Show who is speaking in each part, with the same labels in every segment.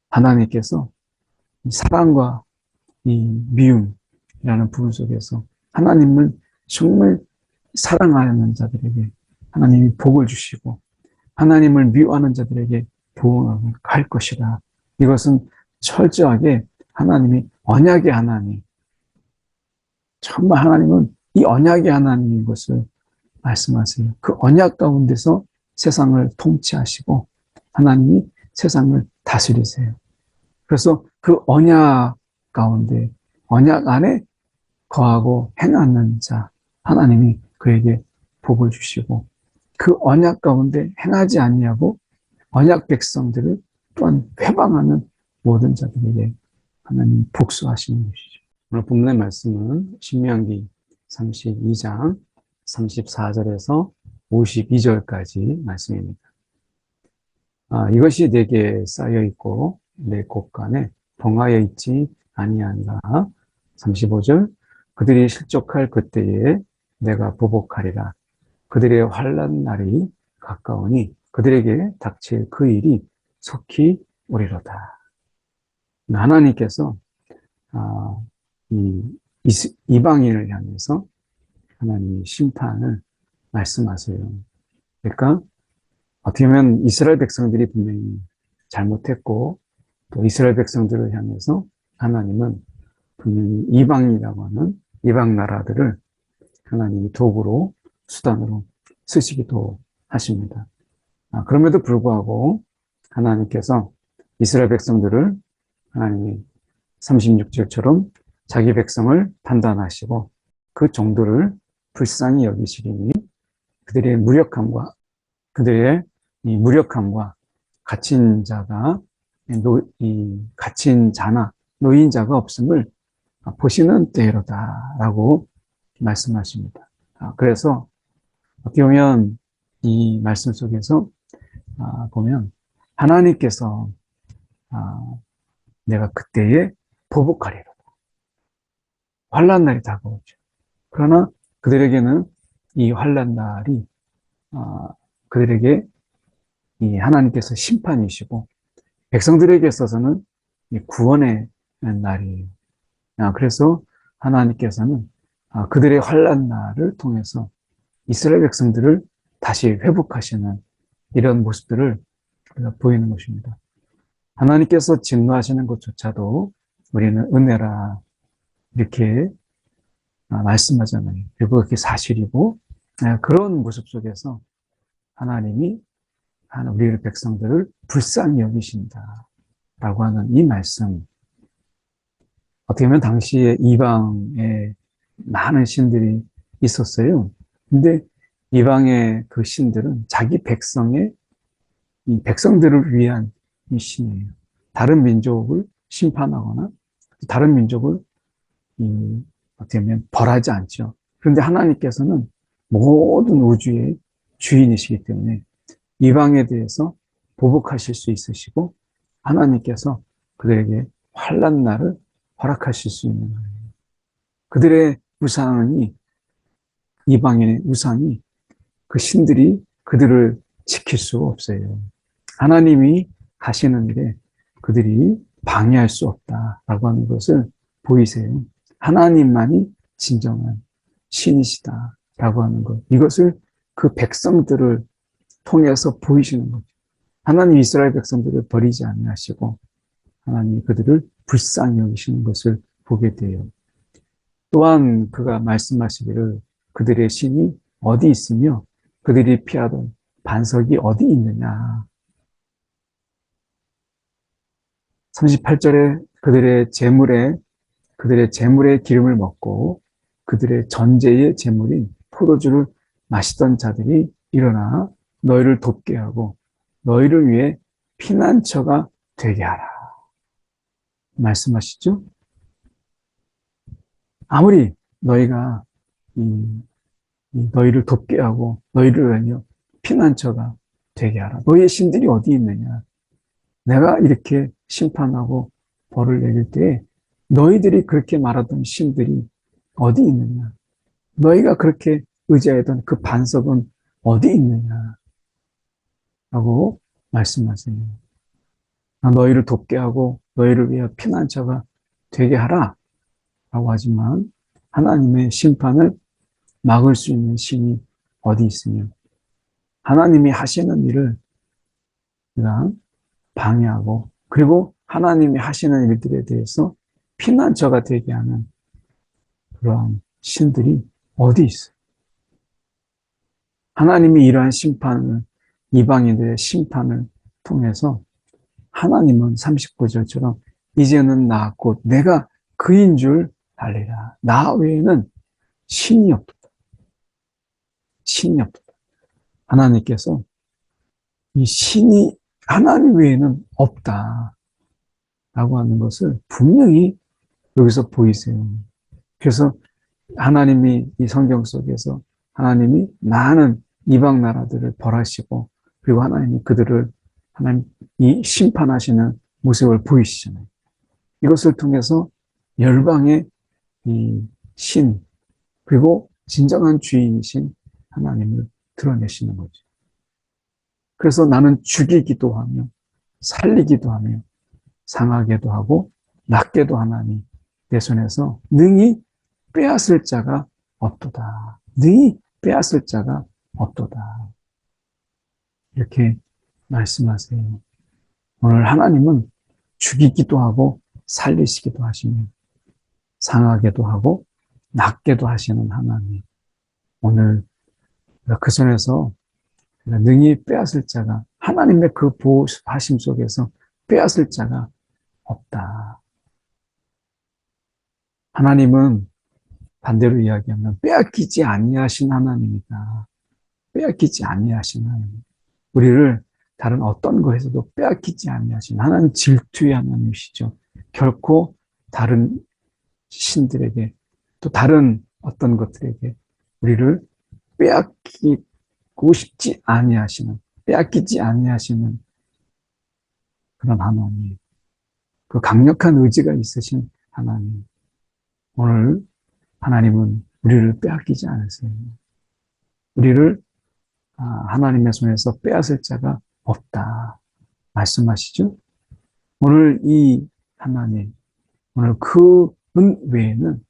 Speaker 1: 하나님께서 이 사랑과 이 미움이라는 부분 속에서 하나님을 정말 사랑하는 자들에게 하나님이 복을 주시고 하나님을 미워하는 자들에게 보응을 할 것이다. 이것은 철저하게 하나님이 언약의 하나님, 정말 하나님은 이 언약의 하나님인 것을 말씀하세요. 그 언약 가운데서 세상을 통치하시고 하나님이 세상을 다스리세요. 그래서 그 언약 가운데, 언약 안에 거하고 행하는 자, 하나님이 그에게 복을 주시고 그 언약 가운데 행하지 아니하고 언약 백성들을 또한 회방하는 모든 자들에게 하나님 복수하시는 것이죠. 오늘 본문의 말씀은 신명기 32장 34절에서 52절까지 말씀입니다. 이것이 내게 쌓여 있고 내 곳간에 봉하여 있지 아니한가. 35절 그들이 실족할 그때에 내가 보복하리라. 그들의 환난 날이 가까우니 그들에게 닥칠 그 일이 속히 오리로다. 하나님께서 이방인을 향해서 하나님이 심판을 말씀하세요. 그러니까 어떻게 보면 이스라엘 백성들이 분명히 잘못했고 또 이스라엘 백성들을 향해서 하나님은 분명히 이방인이라고 하는 이방 나라들을 하나님이 도구로 수단으로 쓰시기도 하십니다. 그럼에도 불구하고 하나님께서 이스라엘 백성들을 하나님이 36절처럼 자기 백성을 판단하시고 그 정도를 불쌍히 여기시리니 그들의 무력함과 이 무력함과 갇힌 자가 갇힌 자나 노인자가 없음을 보시는 때로다라고 말씀하십니다. 그래서 어떻게 보면 이 말씀 속에서 보면 하나님께서 내가 그때에 보복하리로다. 환난 날이 다가오죠. 그러나 그들에게는 이 환난 날이 그들에게 이 하나님께서 심판이시고 백성들에게 있어서는 이 구원의 날이에요. 그래서 하나님께서는 그들의 환난 날을 통해서 이스라엘 백성들을 다시 회복하시는 이런 모습들을 우리가 보이는 것입니다. 하나님께서 진노하시는 것조차도 우리는 은혜라 이렇게 말씀하잖아요. 그리고 그게 사실이고 그런 모습 속에서 하나님이 우리 백성들을 불쌍히 여기신다라고 하는 이 말씀. 어떻게 보면 당시에 이방에 많은 신들이 있었어요. 근데 이방의 그 신들은 자기 이 백성들을 위한 이 신이에요. 다른 민족을 심판하거나 다른 민족을 어떻게 보면 벌하지 않죠. 그런데 하나님께서는 모든 우주의 주인이시기 때문에 이방에 대해서 보복하실 수 있으시고 하나님께서 그들에게 환난 날을 허락하실 수 있는 거예요. 그들의 우상이 이방인의 우상이 그 신들이 그들을 지킬 수가 없어요. 하나님이 하시는 일에 그들이 방해할 수 없다라고 하는 것을 보이세요. 하나님만이 진정한 신이시다라고 하는 것. 이것을 그 백성들을 통해서 보이시는 거죠. 하나님 이스라엘 백성들을 버리지 아니하시고 하나님이 그들을 불쌍히 여기시는 것을 보게 돼요. 또한 그가 말씀하시기를 그들의 신이 어디 있으며 그들이 피하던 반석이 어디 있느냐. 38절에 그들의 재물의 기름을 먹고 그들의 전제의 재물인 포도주를 마시던 자들이 일어나 너희를 돕게 하고 너희를 위해 피난처가 되게 하라. 말씀하시죠? 아무리 너희가 너희를 돕게 하고 너희를 위하여 피난처가 되게 하라. 너희의 신들이 어디 있느냐? 내가 이렇게 심판하고 벌을 내릴 때에 너희들이 그렇게 말하던 신들이 어디 있느냐? 너희가 그렇게 의지하던 그 반석은 어디 있느냐? 라고 말씀하세요. 너희를 돕게 하고 너희를 위해 피난처가 되게 하라 라고 하지만 하나님의 심판을 막을 수 있는 신이 어디 있으며 하나님이 하시는 일을 우리가 방해하고 그리고 하나님이 하시는 일들에 대해서 피난처가 되게 하는 그러한 신들이 어디 있어요? 하나님이 이러한 심판을 이방인들의 심판을 통해서 하나님은 39절처럼 이제는 나 곧 내가 그인 줄 알리라. 나 외에는 신이 없도다. 신이 없도다. 하나님께서 이 신이 하나님 외에는 없다. 라고 하는 것을 분명히 여기서 보이세요. 그래서 하나님이 이 성경 속에서 하나님이 많은 이방 나라들을 벌하시고 그리고 하나님이 그들을 하나님이 심판하시는 모습을 보이시잖아요. 이것을 통해서 열방의 이 신 그리고 진정한 주인이신 하나님을 드러내시는 거죠. 그래서 나는 죽이기도 하며 살리기도 하며 상하게도 하고 낫게도 하나니 내 손에서 능히 빼앗을 자가 없도다. 능히 빼앗을 자가 없도다. 이렇게 말씀하세요. 오늘 하나님은 죽이기도 하고 살리시기도 하시며 상하게도 하고 낫게도 하시는 하나님. 오늘 그 손에서 능히 빼앗을 자가 하나님의 그 보호하심 속에서 빼앗을 자가 없다. 하나님은 반대로 이야기하면 빼앗기지 아니하신 하나님이다. 빼앗기지 아니하신 하나님. 우리를 다른 어떤 것에서도 빼앗기지 아니하신 하나님 질투의 하나님이시죠. 결코 다른 신들에게 또 다른 어떤 것들에게 우리를 빼앗기고 싶지 아니하시는 빼앗기지 아니하시는 그런 하나님. 그 강력한 의지가 있으신 하나님. 오늘 하나님은 우리를 빼앗기지 않으세요. 우리를 하나님의 손에서 빼앗을 자가 없다. 말씀하시죠? 오늘 이 하나님, 오늘 그 은 외에는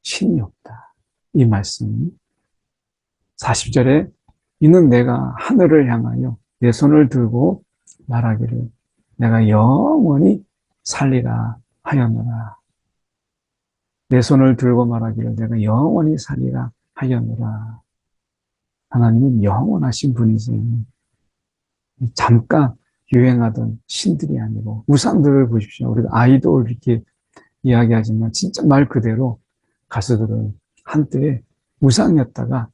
Speaker 1: 신이 없다. 이 말씀. 40절에 이는 내가 하늘을 향하여 내 손을 들고 말하기를 내가 영원히 살리라 하였노라. 내 손을 들고 말하기를 내가 영원히 살리라 하였노라. 하나님은 영원하신 분이세요. 잠깐 유행하던 신들이 아니고 우상들을 보십시오. 우리가 아이돌 이렇게 이야기하지만 진짜 말 그대로 가수들은 한때 우상이었다가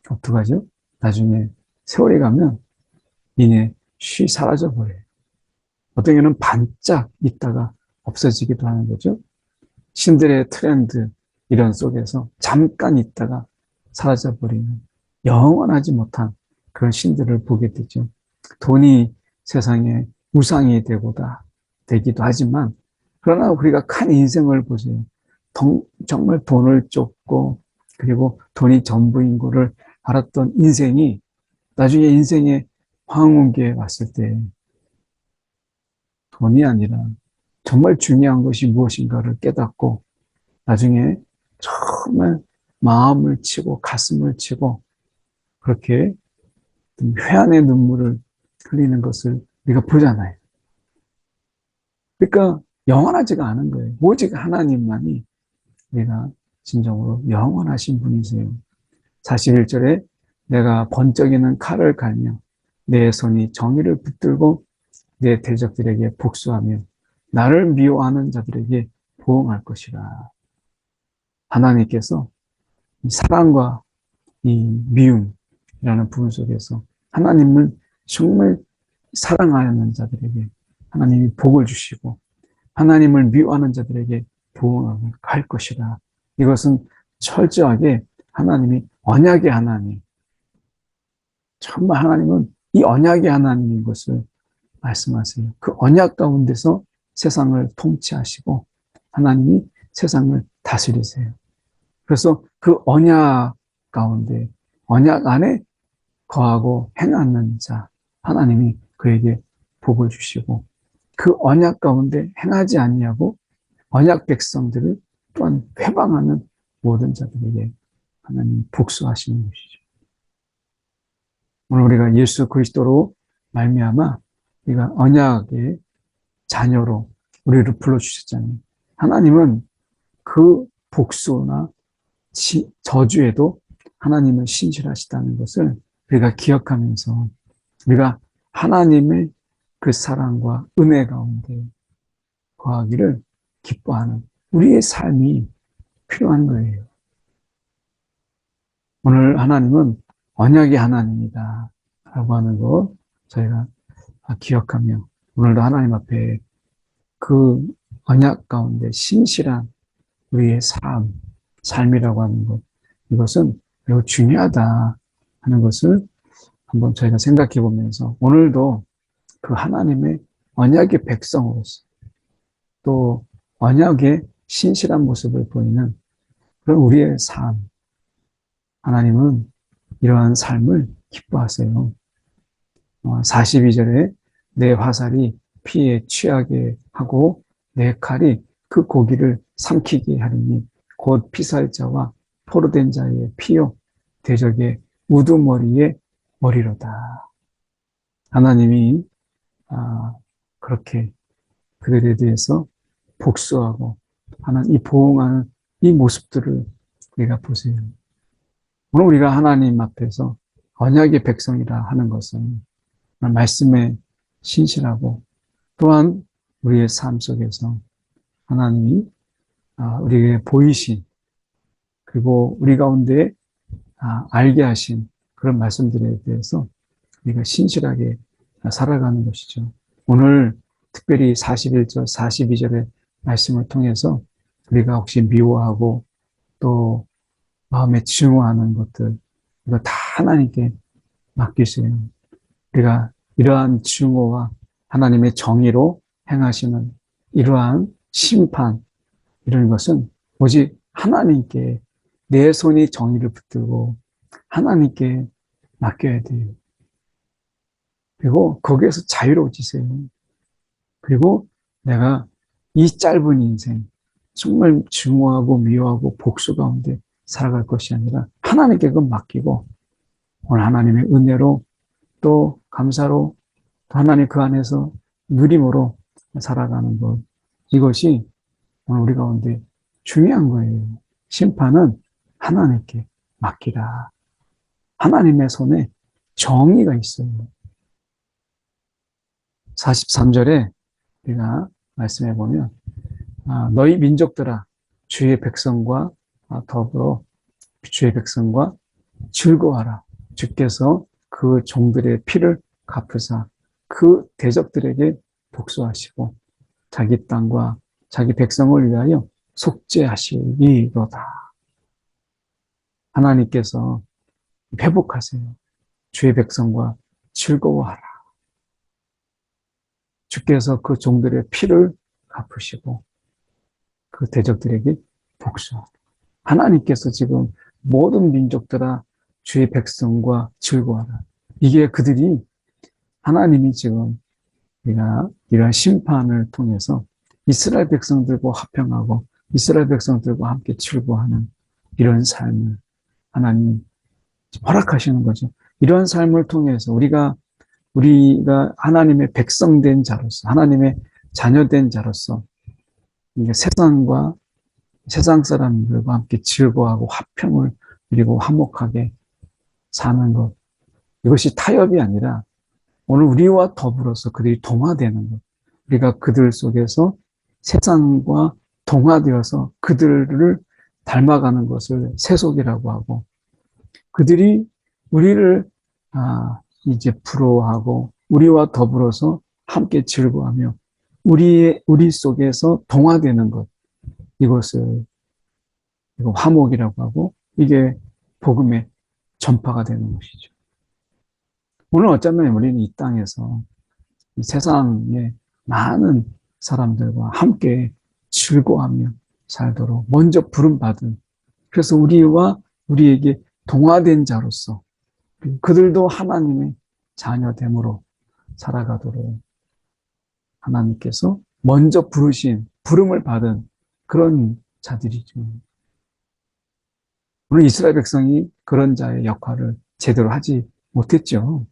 Speaker 1: 어떡하죠? 나중에 세월이 가면 이내 쉬 사라져 버려요. 어떤 경우는 반짝 있다가 없어지기도 하는 거죠. 신들의 트렌드 이런 속에서 잠깐 있다가 사라져버리는 영원하지 못한 그런 신들을 보게 되죠. 돈이 세상에 우상이 되기도 하지만 그러나 우리가 큰 인생을 보세요. 정말 돈을 쫓고 그리고 돈이 전부인 거를 알았던 인생이 나중에 인생의 황혼기에 왔을 때 돈이 아니라 정말 중요한 것이 무엇인가를 깨닫고 나중에 정말 마음을 치고 가슴을 치고 그렇게 회한의 눈물을 흘리는 것을 우리가 보잖아요. 그러니까 영원하지가 않은 거예요. 오직 하나님만이 우리가 진정으로 영원하신 분이세요. 41절에 내가 번쩍이는 칼을 갈며 내 손이 정의를 붙들고 내 대적들에게 복수하며 나를 미워하는 자들에게 보응할 것이라. 하나님께서 사랑과 이 미움이라는 부분 속에서 하나님을 정말 사랑하는 자들에게 하나님이 복을 주시고 하나님을 미워하는 자들에게 보응할 것이라. 이것은 철저하게 하나님이 언약의 하나님, 정말 하나님은 이 언약의 하나님인 것을 말씀하세요. 그 언약 가운데서 세상을 통치하시고 하나님이 세상을 다스리세요. 그래서 그 언약 가운데 언약 안에 거하고 행하는 자 하나님이 그에게 복을 주시고 그 언약 가운데 행하지 아니하고 언약 백성들을 또한 회방하는 모든 자들에게 하나님 복수하시는 것이죠. 오늘 우리가 예수 그리스도로 말미암아 우리가 언약의 자녀로 우리를 불러주셨잖아요. 하나님은 그 복수나 저주에도 하나님은 신실하시다는 것을 우리가 기억하면서 우리가 하나님의 그 사랑과 은혜 가운데 거하기를 기뻐하는 우리의 삶이 필요한 거예요. 오늘 하나님은 언약의 하나님이다 라고 하는 것 저희가 기억하며 오늘도 하나님 앞에 그 언약 가운데 신실한 우리의 삶이라고 하는 것, 이것은 매우 중요하다 하는 것을 한번 저희가 생각해 보면서 오늘도 그 하나님의 언약의 백성으로서 또 언약의 신실한 모습을 보이는 그런 우리의 삶, 하나님은 이러한 삶을 기뻐하세요. 42절에 내 화살이 피에 취하게 하고 내 칼이 그 고기를 삼키게 하리니 곧 피살자와 포로된 자의 피요 대적의 우두머리의 머리로다. 하나님이 그렇게 그들에 대해서 복수하고 하는 이 보응하는 이 모습들을 우리가 보세요. 오늘 우리가 하나님 앞에서 언약의 백성이라 하는 것은 말씀에 신실하고 또한 우리의 삶 속에서 하나님이 우리에게 보이신 그리고 우리 가운데 알게 하신 그런 말씀들에 대해서 우리가 신실하게 살아가는 것이죠. 오늘 특별히 41절, 42절의 말씀을 통해서 우리가 혹시 미워하고 또 마음에 증오하는 것들 이거 다 하나님께 맡기세요. 우리가 이러한 증오와 하나님의 정의로 행하시는 이러한 심판 이런 것은 오직 하나님께 내 손이 정의를 붙들고 하나님께 맡겨야 돼요. 그리고 거기에서 자유로워지세요. 그리고 내가 이 짧은 인생 정말 증오하고 미워하고 복수 가운데 살아갈 것이 아니라 하나님께 그건 맡기고 오늘 하나님의 은혜로 또 감사로 또 하나님 그 안에서 누림으로 살아가는 것 이것이 오늘 우리 가운데 중요한 거예요. 심판은 하나님께 맡기라. 하나님의 손에 정의가 있어요. 43절에 우리가 말씀해 보면 너희 민족들아 주의 백성과 더불어 주의 백성과 즐거워하라. 주께서 그 종들의 피를 갚으사 그 대적들에게 복수하시고 자기 땅과 자기 백성을 위하여 속죄하시리로다. 하나님께서 회복하세요. 주의 백성과 즐거워하라. 주께서 그 종들의 피를 갚으시고 그 대적들에게 복수하라. 하나님께서 지금 모든 민족들아 주의 백성과 즐거워하라. 이게 그들이 하나님이 지금 우리가 이러한 심판을 통해서 이스라엘 백성들과 화평하고 이스라엘 백성들과 함께 즐거워하는 이런 삶을 하나님 허락하시는 거죠. 이런 삶을 통해서 우리가 하나님의 백성된 자로서 하나님의 자녀된 자로서 세상과 세상 사람들과 함께 즐거워하고 화평을 누리고 화목하게 사는 것 이것이 타협이 아니라 오늘 우리와 더불어서 그들이 동화되는 것 우리가 그들 속에서 세상과 동화되어서 그들을 닮아가는 것을 세속이라고 하고 그들이 우리를 이제 부러워하고 우리와 더불어서 함께 즐거워하며 우리 속에서 동화되는 것 이것을 화목이라고 하고 이게 복음의 전파가 되는 것이죠. 오늘 어쩌면 우리는 이 땅에서 이 세상의 많은 사람들과 함께 즐거워하며 살도록 먼저 부름받은 그래서 우리에게 동화된 자로서 그들도 하나님의 자녀됨으로 살아가도록 하나님께서 먼저 부르신, 부름을 받은 그런 자들이죠. 오늘 이스라엘 백성이 그런 자의 역할을 제대로 하지 못했죠.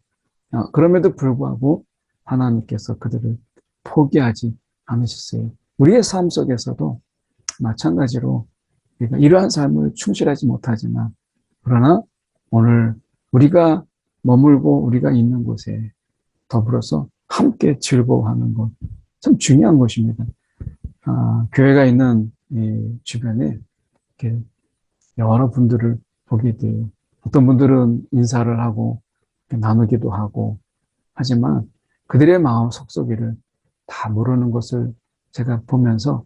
Speaker 1: 그럼에도 불구하고 하나님께서 그들을 포기하지 않으셨어요. 우리의 삶 속에서도 마찬가지로 우리가 이러한 삶을 충실하지 못하지만, 그러나 오늘 우리가 머물고 우리가 있는 곳에 더불어서 함께 즐거워하는 것, 참 중요한 것입니다. 교회가 있는 이 주변에 이렇게 여러 분들을 보게 돼요. 어떤 분들은 인사를 하고 나누기도 하고 하지만 그들의 마음 속속이를 다 모르는 것을 제가 보면서,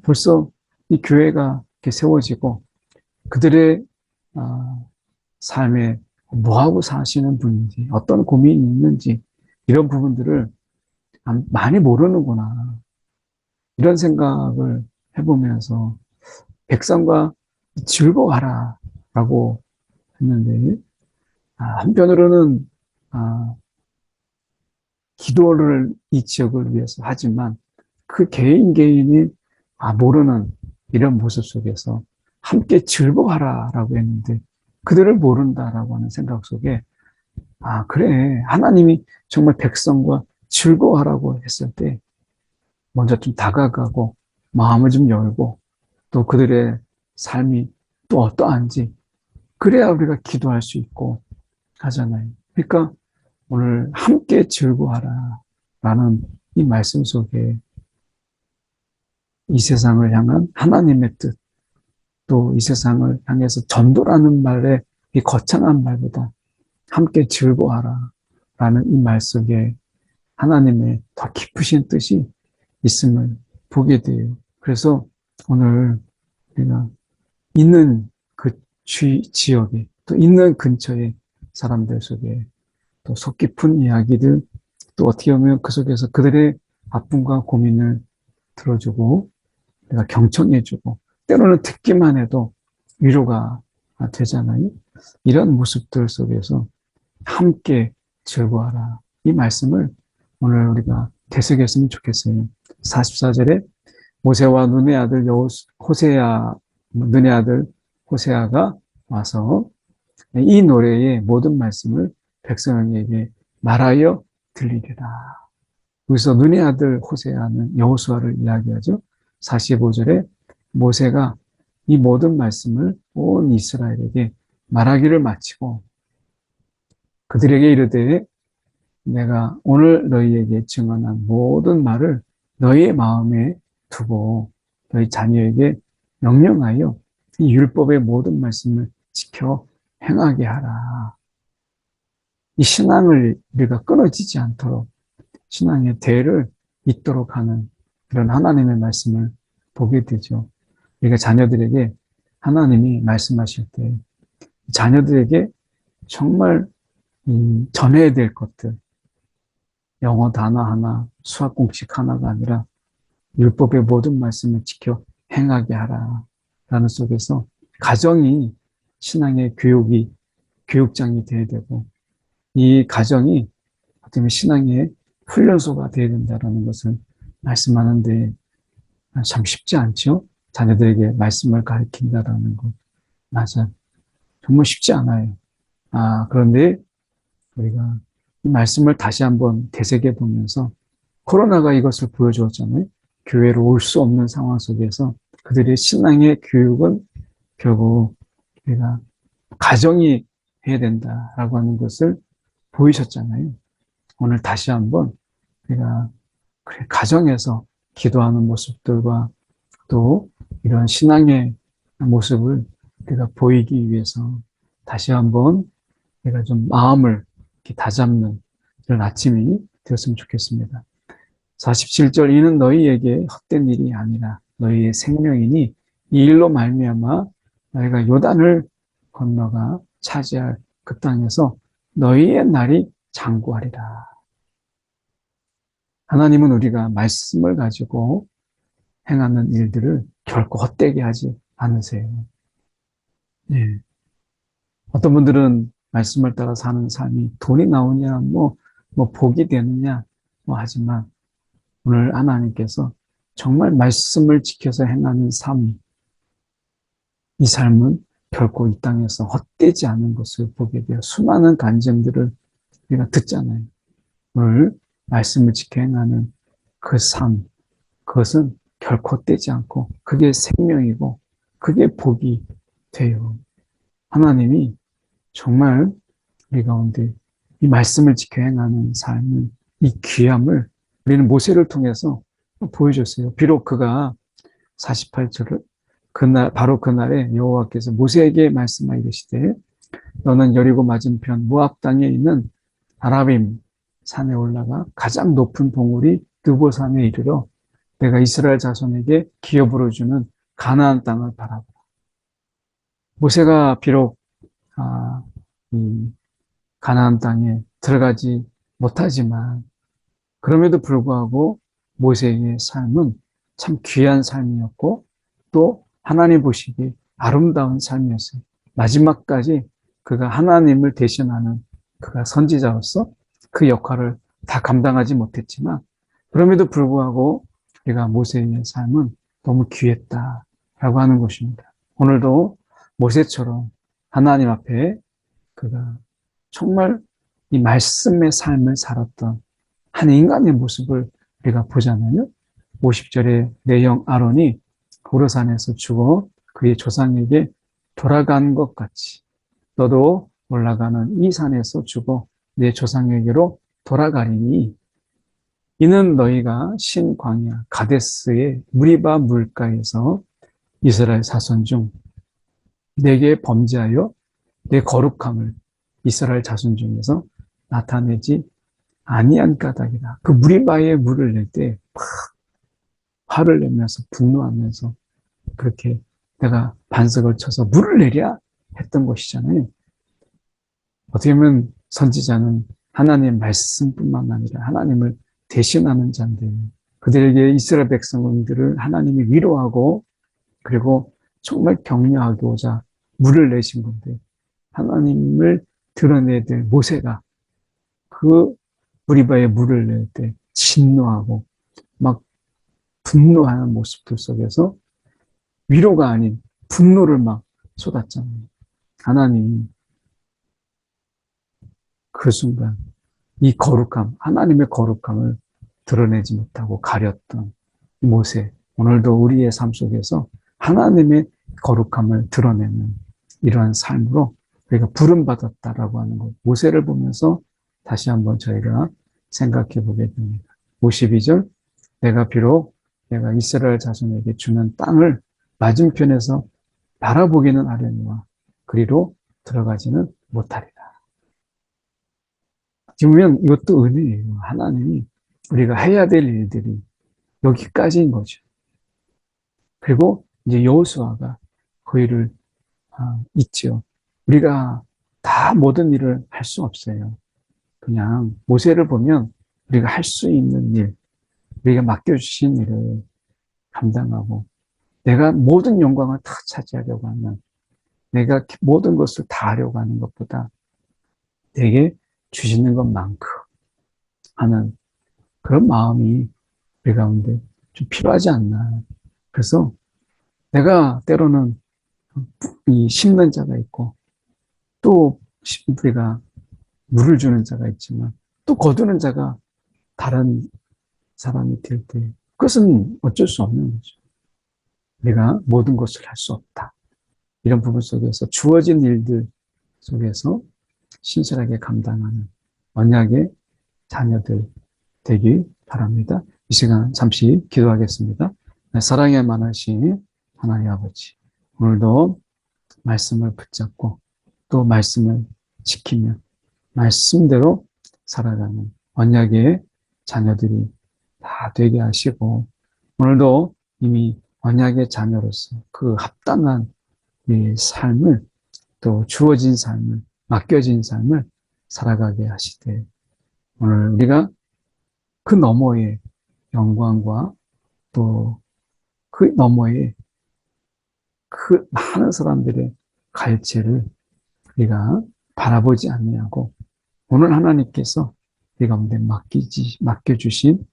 Speaker 1: 벌써 이 교회가 이렇게 세워지고 그들의 삶에 뭐하고 사시는 분인지, 어떤 고민이 있는지, 이런 부분들을 많이 모르는구나, 이런 생각을 해보면서 백성과 즐거워하라 라고 했는데, 한편으로는 기도를 이 지역을 위해서 하지만 그 개인이 모르는 이런 모습 속에서 함께 즐거워하라라고 했는데 그들을 모른다라고 하는 생각 속에, 그래, 하나님이 정말 백성과 즐거워하라고 했을 때 먼저 좀 다가가고 마음을 좀 열고 또 그들의 삶이 또 어떠한지, 그래야 우리가 기도할 수 있고 하잖아요. 그러니까 오늘 함께 즐거워하라 라는 이 말씀 속에 이 세상을 향한 하나님의 뜻, 또 이 세상을 향해서 전도라는 말의 이 거창한 말보다 함께 즐거워하라 라는 이 말 속에 하나님의 더 깊으신 뜻이 있음을 보게 돼요. 그래서 오늘 우리가 있는 그 지역에, 또 있는 근처의 사람들 속에 또 속 깊은 이야기들, 또 어떻게 보면 그 속에서 그들의 아픔과 고민을 들어주고 내가 경청해주고 때로는 듣기만 해도 위로가 되잖아요. 이런 모습들 속에서 함께 즐거워하라, 이 말씀을 오늘 우리가 되새겼으면 좋겠어요. 44절에 모세와 눈의 아들 눈의 아들 호세아가 와서 이 노래의 모든 말씀을 백성에게 말하여 들리리라. 여기서 눈의 아들 호세아는 여호수아를 이야기하죠. 45절에 모세가 이 모든 말씀을 온 이스라엘에게 말하기를 마치고 그들에게 이르되 내가 오늘 너희에게 증언한 모든 말을 너희의 마음에 두고 너희 자녀에게 명령하여 이 율법의 모든 말씀을 지켜 행하게 하라. 이 신앙을 우리가 끊어지지 않도록 신앙의 대를 잇도록 하는 그런 하나님의 말씀을 보게 되죠. 우리가 자녀들에게 하나님이 말씀하실 때 자녀들에게 정말 전해야 될 것들, 영어 단어 하나, 수학 공식 하나가 아니라 율법의 모든 말씀을 지켜 행하게 하라 라는 속에서 가정이 신앙의 교육장이 되어야 되고, 이 가정이 어떻게 보면 신앙의 훈련소가 되어야 된다는 것을 말씀하는데 참 쉽지 않죠? 자녀들에게 말씀을 가르친다라는 것. 맞아요. 정말 쉽지 않아요. 그런데 우리가 이 말씀을 다시 한번 되새겨 보면서 코로나가 이것을 보여주었잖아요. 교회로 올 수 없는 상황 속에서 그들의 신앙의 교육은 결국 우리가 가정이 해야 된다라고 하는 것을 보이셨잖아요. 오늘 다시 한번 우리가 가정에서 기도하는 모습들과 또 이런 신앙의 모습을 우리가 보이기 위해서 다시 한번 우리가 좀 마음을 다잡는 그런 아침이 되었으면 좋겠습니다. 47절, 이는 너희에게 헛된 일이 아니라 너희의 생명이니 이 일로 말미암아 너희가 요단을 건너가 차지할 그 땅에서 너희의 날이 장구하리라. 하나님은 우리가 말씀을 가지고 행하는 일들을 결코 헛되게 하지 않으세요. 네. 어떤 분들은 말씀을 따라 사는 삶이 돈이 나오냐, 복이 되느냐, 하지만 오늘 하나님께서 정말 말씀을 지켜서 행하는 삶, 이 삶은 결코 이 땅에서 헛되지 않은 것을 보게 되어 수많은 간증들을 우리가 듣잖아요. 오늘 말씀을 지켜 행하는 그 삶, 그것은 결코 헛되지 않고 그게 생명이고 그게 복이 돼요. 하나님이 정말 우리 가운데 이 말씀을 지켜 행하는 삶은 이 귀함을 우리는 모세를 통해서 보여줬어요. 비록 그가 48절을 그날 바로 그날에 여호와께서 모세에게 말씀하여 이르시되 너는 여리고 맞은편 모압 땅에 있는 아라빔 산에 올라가 가장 높은 봉우리 느보산에 이르러 내가 이스라엘 자손에게 기업으로 주는 가나안 땅을 바라보라. 모세가 비록 이 가나안 땅에 들어가지 못하지만 그럼에도 불구하고 모세의 삶은 참 귀한 삶이었고 또 하나님 보시기에 아름다운 삶이었어요. 마지막까지 그가 하나님을 대신하는 그가 선지자로서 그 역할을 다 감당하지 못했지만 그럼에도 불구하고 우리가 모세의 삶은 너무 귀했다라고 하는 것입니다. 오늘도 모세처럼 하나님 앞에 그가 정말 이 말씀의 삶을 살았던 한 인간의 모습을 우리가 보잖아요. 50절에 내 형 아론이 호르산에서 죽어 그의 조상에게 돌아간 것 같이 너도 올라가는 이 산에서 죽어 내 조상에게로 돌아가리니 이는 너희가 신 광야 가데스의 무리바 물가에서 이스라엘 자손 중 내게 범죄하여 내 거룩함을 이스라엘 자손 중에서 나타내지 아니한 까닭이다. 그 무리바에 물을 낼 때 막 화를 내면서 분노하면서 그렇게 내가 반석을 쳐서 물을 내랴 했던 것이잖아요. 어떻게 보면 선지자는 하나님의 말씀뿐만 아니라 하나님을 대신하는 자인데 그들에게 이스라엘 백성들을 하나님이 위로하고 그리고 정말 격려하고자 물을 내신 건데 하나님을 드러내야 될 모세가 그 무리바에 물을 낼 때 진노하고 막 분노하는 모습들 속에서 위로가 아닌 분노를 막 쏟았잖아요. 하나님이 그 순간 이 거룩함, 하나님의 거룩함을 드러내지 못하고 가렸던 모세, 오늘도 우리의 삶 속에서 하나님의 거룩함을 드러내는 이러한 삶으로 우리가 부름받았다라고 하는 것, 모세를 보면서 다시 한번 저희가 생각해 보게 됩니다. 52절, 내가 비록 내가 이스라엘 자손에게 주는 땅을 맞은편에서 바라보기는 하려니와 그리로 들어가지는 못하리라. 보면 이것도 은혜예요. 하나님이 우리가 해야 될 일들이 여기까지인 거죠. 그리고 이제 여호수아가 그 일을 있죠. 우리가 다 모든 일을 할 수 없어요. 그냥 모세를 보면 우리가 할 수 있는 일, 우리가 맡겨주신 일을 감당하고 내가 모든 영광을 다 차지하려고 하면 내가 모든 것을 다 하려고 하는 것보다 내게 주시는 것만큼 하는 그런 마음이 우리 가운데 좀 필요하지 않나. 그래서 내가 때로는 이 심는 자가 있고 또 우리가 물을 주는 자가 있지만 또 거두는 자가 다른 사람이 될 때 그것은 어쩔 수 없는 거죠. 우리가 모든 것을 할 수 없다. 이런 부분 속에서 주어진 일들 속에서 신실하게 감당하는 언약의 자녀들 되기 바랍니다. 이 시간 잠시 기도하겠습니다. 사랑에 많으신 하나님 아버지, 오늘도 말씀을 붙잡고 또 말씀을 지키며 말씀대로 살아가는 언약의 자녀들이 다 되게 하시고 오늘도 이미 언약의 자녀로서 그 합당한 이 삶을 또 주어진 삶을 맡겨진 삶을 살아가게 하시되 오늘 우리가 그 너머의 영광과 또 그 너머의 그 많은 사람들의 갈채를 우리가 바라보지 아니하고 오늘 하나님께서 우리 가운데 맡겨주신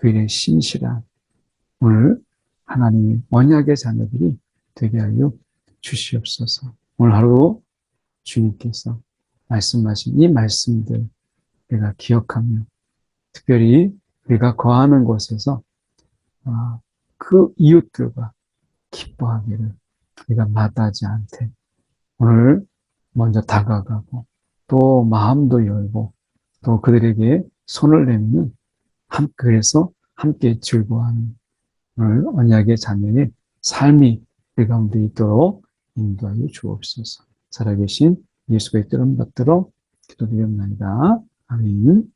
Speaker 1: 그 일에 신실한 오늘 하나님의 언약의 자녀들이 되게 하여 주시옵소서. 오늘 하루 주님께서 말씀하신 이 말씀들 우리가 기억하며 특별히 우리가 거하는 곳에서 그 이웃들과 기뻐하기를 우리가 마다하지 않되 오늘 먼저 다가가고 또 마음도 열고 또 그들에게 손을 내미는 그래서 함께 즐거워하는 오늘 언약의 자녀의 삶이 우리 가운데 있도록 인도하여 주옵소서. 살아계신 예수의 이름 받들어 기도드립니다. 아멘.